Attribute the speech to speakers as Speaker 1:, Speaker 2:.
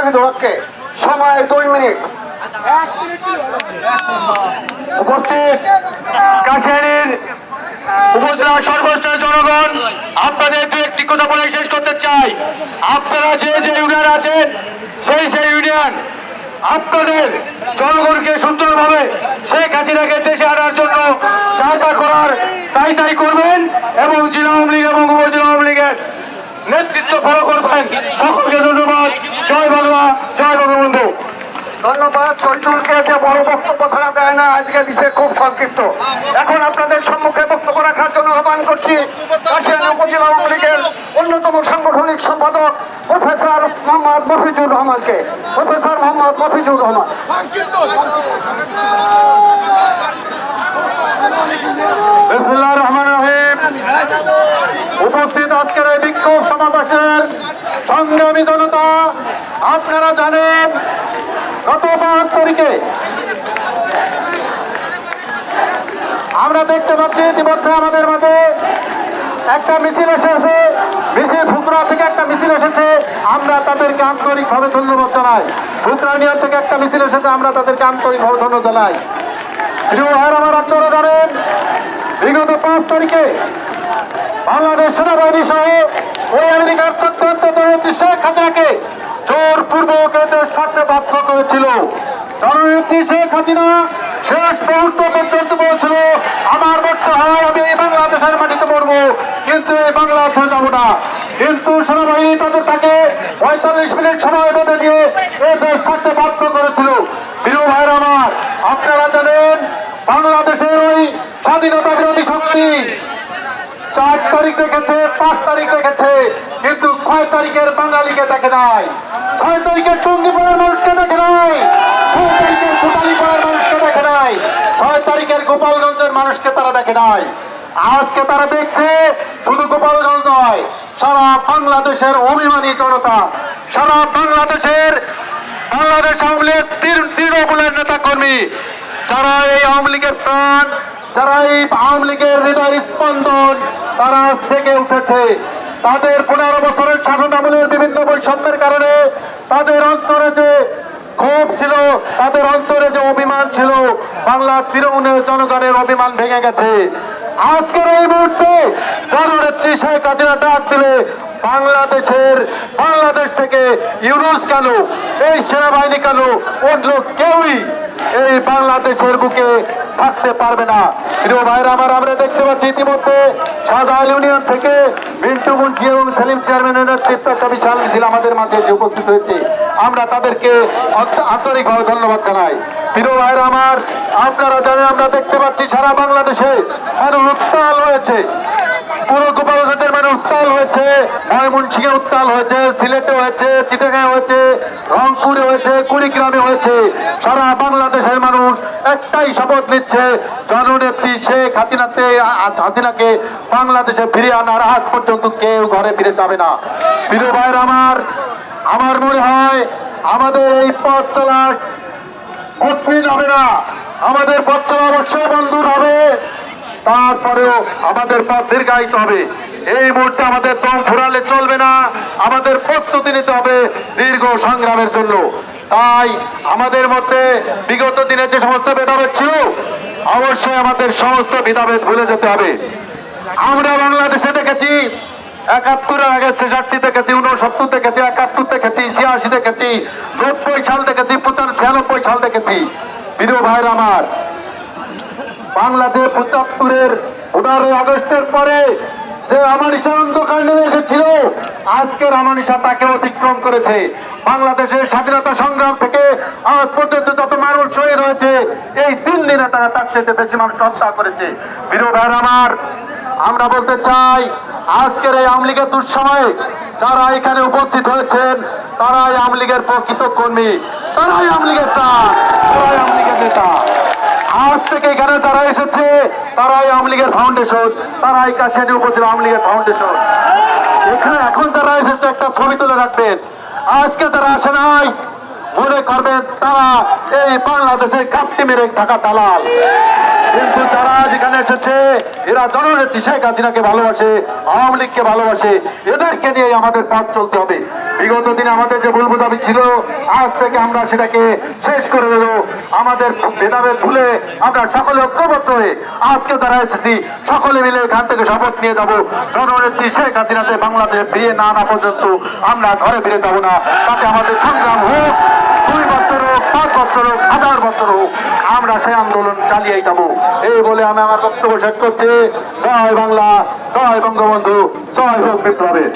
Speaker 1: শহীদুলকে সময় 2 মিনিট।
Speaker 2: উপস্থিত কাশিয়ানীর উপজেলার সর্বস্তর জনগণ, আপনাদের দু একটি কথা বলে শেষ করতে চাই। আপনারা যে যে ইউনিয়ন আছেন সেই ইউনিয়ন আপনাদের জনগণকে সুন্দরভাবে শেখ হাসিনাকে দেশে আনার জন্য যা যা করার তাই করবেন এবং জেলা আওয়ামী লীগ এবং উপজেলা আওয়ামী লীগের নেতৃত্ব ফলো করবেন। সকলকে ধন্যবাদ। জয় বাংলা, জয় বঙ্গবন্ধু।
Speaker 1: ধন্যবাদ। শহীদুলকে যে বড় বক্তব্য ছাড়া দেয় না, আজকে দিছে খুব সংক্ষিপ্ত। এখন আপনাদের সম্মুখে বক্তব্য রাখার জন্য আহ্বান করছি কাশিয়ানী উপজেলা আওয়ামী লীগের অন্যতম সাংগঠনিক সম্পাদক প্রফেসর মোহাম্মদ মফিজুর রহমানকে। প্রফেসর মোহাম্মদ মফিজুর রহমান।
Speaker 2: বিসমিল্লাহির রহমানির রহিম। উপস্থিত আজকের এই বিক্ষোভ সমাবেশের সংগ্রামী জনতা, আপনারা জানেন গত 5 তারিখে আমরা দেখতে পাচ্ছি ইতিমধ্যে আমাদের মাঝে একটা মিছিল এসেছে। মিছিল ফুকরা থেকে একটা মিছিল এসেছে, আমরা তাদেরকে আন্তরিকভাবে ধন্যবাদ জানাই। ফুকরানিয়া থেকে একটা মিছিল এসেছে, আমরা তাদেরকে আন্তরিকভাবে ধন্যবাদ জানাই। প্রিয় ভাইয়ের আমার, আপনারা জানেন বিগত 5 তারিখে বাংলাদেশ সেনাবাহিনী সহ ওই আমেরিকার চক্রান্ত শেখ হাসিনাকে জোরপূর্বক দেশ ছাড়তে বাধ্য করেছিল। জননেত্রী শেখ হাসিনা শেষ মুহূর্ত পর্যন্ত বলছিল, আমার মরতে হয়, আমি এই বাংলাদেশের মাটিতে মরবো, কিন্তু এই বাংলা ছেড়ে যাবো না। কিন্তু সেনাবাহিনী তাকে 45 মিনিট সময় বেঁধে দিয়ে এই দেশ ছাড়তে বাধ্য করেছিল। প্রিয় ভাইয়ের আমার, আপনারা জানেন বাংলাদেশের ওই স্বাধীনতা বিরোধী শক্তি 4 তারিখ দেখেছে, 5 তারিখ দেখেছে, কিন্তু 6 তারিখের বাঙালিকে দেখে নাই, 6 তারিখের টঙ্গিপাড়ার মানুষকে দেখে নাই, 2 তারিখের কোটালীপাড়ার মানুষকে দেখে নাই, 6 তারিখের গোপালগঞ্জের মানুষকে তারা দেখে নাই। আজকে তারা দেখছে শুধু গোপালগঞ্জ নয়, সারা বাংলাদেশের অভিমানী জনতা, সারা বাংলাদেশ আওয়ামী লীগ তৃণমূলের নেতা কর্মী, যারা এই আওয়ামী লীগের প্রাণ, যারা এই আওয়ামী লীগের হৃদয়ের স্পন্দন, তারা আজ থেকে উঠেছে। তাদের 15 বছরের শাসন আমলের বিভিন্ন বৈষম্যের কারণে তাদের অন্তরে যে ক্ষোভ ছিল, তাদের অন্তরে যে অভিমান ছিল, বাংলার তৃণমূলের জনগণের অভিমান ভেঙে গেছে। আজকের এই মুহূর্তে জননেত্রী শেখ হাসিনা ডাক দিলে বাংলাদেশ থেকে ইউনূস কেন, এই সেনাবাহিনী কেন, অন্য কেউই এই বাংলাদেশের বুকে থাকতে পারবে না। প্রিয় ভাইরা আমার, আমরা দেখতে পাচ্ছি ইতিমধ্যে শাহজালাল ইউনিয়ন থেকে মিন্টু মুন্সি এবং সেলিম চেয়ারম্যানের নেতৃত্বে একটা বিশাল মিছিল আমাদের মাঝে উপস্থিত হয়েছে। আমরা তাদেরকে আন্তরিকভাবে ধন্যবাদ জানাই। প্রিয় ভাইরা আমার, আপনারা জানেন আমরা দেখতে পাচ্ছি সারা বাংলাদেশে মানুষ উত্তাল হয়েছে, পুরো গোপালগঞ্জের মানুষ উত্তাল হয়েছে, ময়মনসিংহে উত্তাল হয়েছে, সিলেটে হয়েছে, চিটাগাঁয়ে হয়েছে, রংপুরে হয়েছে, কুড়িগ্রামে হয়েছে। সারা বাংলাদেশের মানুষ একটাই শপথ নিচ্ছে, জননেত্রী শেখ হাসিনাকে বাংলাদেশে ফিরিয়ে আনার আগ পর্যন্ত কেউ ঘরে ফিরে যাবে না। প্রিয় ভাইয়ের আমার মনে হয় আমাদের এই পথ চলা মসৃণ হবে না, আমাদের পথ চলা অবশ্যই বন্ধুর হবে, তারপরেও আমাদের পথ দীর্ঘায়িত হবে। এই মুহূর্তে আমাদের দম ফুরালে চলবে না, আমাদের প্রস্তুতি নিতে হবে দীর্ঘ সংগ্রামের জন্য। তাই আমাদের মধ্যে বিগত দিনে যে সমস্ত ভেদাভেদ ছিল, অবশ্যই আমাদের সমস্ত ভেদাভেদ ভুলে যেতে হবে। আমরা বাংলাদেশে দেখেছি 71-এর আগে 66 দেখেছি, 69 দেখেছি, 71 দেখেছি, 86 দেখেছি, 90 সাল দেখেছি, 95-96 সাল দেখেছি। প্রিয় ভাইরা আমার, বাংলাদেশ 75-এর 15 আগস্টের পরে যে আমানিশা অন্ধকার নেমে এসেছিল, আজকের আমানিশা তাকে অতিক্রম করেছে। বাংলাদেশের স্বাধীনতা সংগ্রাম থেকে আজ পর্যন্ত যত মানুষ শহীদ হয়েছে, এই 3 দিনে তারা তার চেয়ে বেশি মানুষ হত্যা করেছে। প্রিয় ভাইরা আমার, আমরা বলতে চাই আজকের এই আওয়ামী লীগের দুঃসময়ে যারা এখানে উপস্থিত হয়েছেন, তারাই আওয়ামী লীগের প্রকৃত কর্মী, তারাই আওয়ামী লীগের প্রাণ, তারাই আওয়ামী লীগের নেতা। আজ থেকে এখানে যারা এসেছে তারাই আওয়ামী লীগের ফাউন্ডেশন, তারাই কাশিয়ানী উপজেলা আওয়ামী লীগের ফাউন্ডেশন। এখানে এখন যারা এসেছে একটা ছবি তুলে রাখবেন। আজকে যারা আসে নাই মনে করবেন তারা এই বাংলাদেশে কাপটি মেরে থাকা দালাল, কিন্তু যারা যেখানে এসেছে এরা জননেত্রী শেখ হাসিনাকে ভালোবাসে, আওয়ামী লীগকে ভালোবাসে। এদেরকে নিয়ে আমাদের পথ চলতে হবে। বিগত দিনে আমাদের যে ভুল বোঝাবি ছিল, আজ থেকে আমরা সেটাকে শেষ করে দেব। আমাদের ভেদাভেদ ভুলে আমরা সকলে ঐক্যবদ্ধ হয়ে আজকে যারা এসেছি সকলে মিলে এখান থেকে শপথ নিয়ে যাব, জননেত্রী শেখ হাসিনাতে বাংলাদেশে ফিরিয়ে না আনা পর্যন্ত আমরা ঘরে ফিরে যাব না। তাতে আমাদের সংগ্রাম হোক 2 বছর হোক, 5 বছর হোক, 1000 বছর হোক, আমরা সেই আন্দোলন চালিয়েই যাবো। এই বলে আমি আমার বক্তব্য শেষ করছি। জয় বাংলা, জয় বঙ্গবন্ধু, জয় হোক বিপ্লবের।